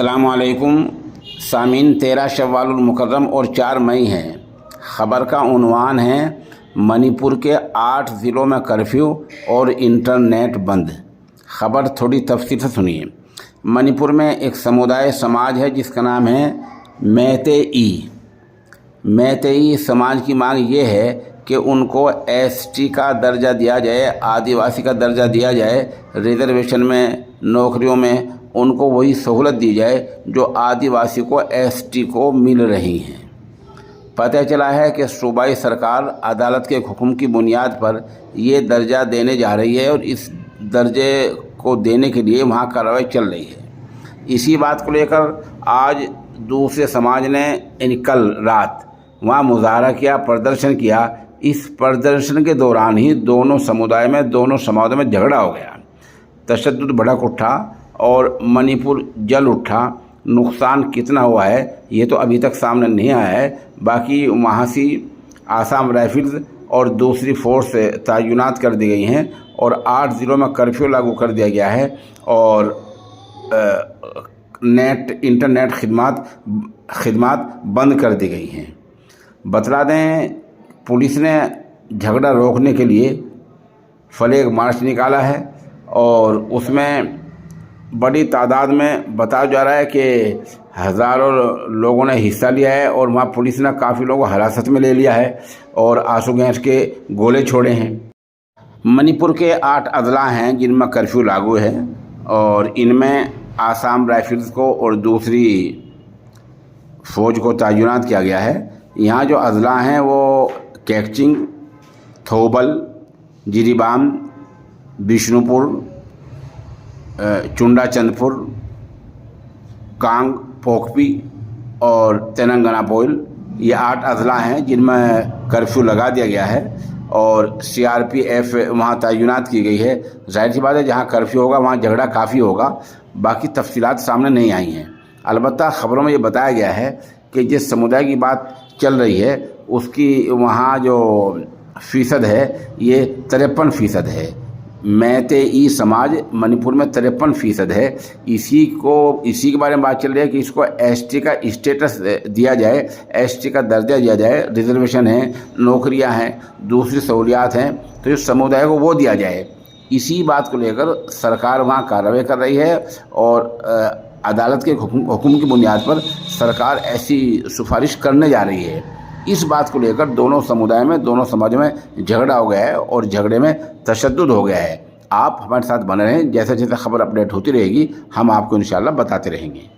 अस्सलाम वालेकुम सामीन। 13 शव्वाल मुकर्रम और 4 मई है। ख़बर का उन्वान है मणिपुर के 8 ज़िलों में कर्फ्यू और इंटरनेट बंद। ख़बर थोड़ी तफसील से सुनिए। मणिपुर में एक समुदाय समाज है जिसका नाम है मैतेई। मैतेई समाज की मांग ये है कि उनको एसटी का दर्जा दिया जाए, आदिवासी का दर्जा दिया जाए, रिजर्वेशन में, नौकरियों में उनको वही सहूलत दी जाए जो आदिवासी को एसटी को मिल रही हैं। पता चला है कि सूबाई सरकार अदालत के हुक्म की बुनियाद पर ये दर्जा देने जा रही है और इस दर्जे को देने के लिए वहाँ कार्रवाई चल रही है। इसी बात को लेकर आज दूसरे समाज ने कल रात वहाँ मुजाहरा किया, प्रदर्शन किया। इस प्रदर्शन के दौरान ही दोनों समाजों में झगड़ा हो गया, तशद्दुद भड़क उठा और मणिपुर जल उठा। नुकसान कितना हुआ है ये तो अभी तक सामने नहीं आया है। बाकी वहाँ से आसाम राइफल्स और दूसरी फोर्स तैनात कर दी गई हैं और 8 ज़िलों में कर्फ्यू लागू कर दिया गया है और इंटरनेट खिदमात बंद कर दी गई हैं। बतला दें, पुलिस ने झगड़ा रोकने के लिए फ्लैग मार्च निकाला है और उसमें बड़ी तादाद में बताया जा रहा है कि हज़ारों लोगों ने हिस्सा लिया है और वहाँ पुलिस ने काफ़ी लोगों को हिरासत में ले लिया है और आंसू गैस के गोले छोड़े हैं। मणिपुर के 8 अजला हैं जिनमें कर्फ्यू लागू है और इनमें आसाम राइफल्स को और दूसरी फ़ौज को तैनात किया गया है। यहाँ जो अजला हैं वो कैक्चिंग, थोबल, जिरीबाम, बिष्णुपुर, चुंडाचंदपुर, कांग पोकपी और तेलंगाना पोइल, ये 8 अजला हैं जिनमें कर्फ्यू लगा दिया गया है और सीआरपीएफ वहाँ तैनात की गई है। जाहिर सी बात है, जहाँ कर्फ्यू होगा वहाँ झगड़ा काफ़ी होगा। बाकी तफसीलात सामने नहीं आई हैं। अलबत्ता ख़बरों में ये बताया गया है कि जिस समुदाय की बात चल रही है उसकी वहाँ जो फ़ीसद है ये 53% है। मैतेई समाज मणिपुर में 53% है। इसी के बारे में बात चल रही है कि इसको एसटी का स्टेटस दिया जाए, एसटी का दर्जा दिया जाए। रिजर्वेशन है, नौकरियां हैं, दूसरी सहूलियात हैं, तो इस समुदाय को वो दिया जाए। इसी बात को लेकर सरकार वहाँ कार्रवाई कर रही है और अदालत के हुक्म की बुनियाद पर सरकार ऐसी सिफारिश करने जा रही है। इस बात को लेकर दोनों समाजों में झगड़ा हो गया है और झगड़े में तशद्दुद हो गया है। आप हमारे साथ बने रहें, जैसे जैसे खबर अपडेट होती रहेगी हम आपको इंशाल्लाह बताते रहेंगे।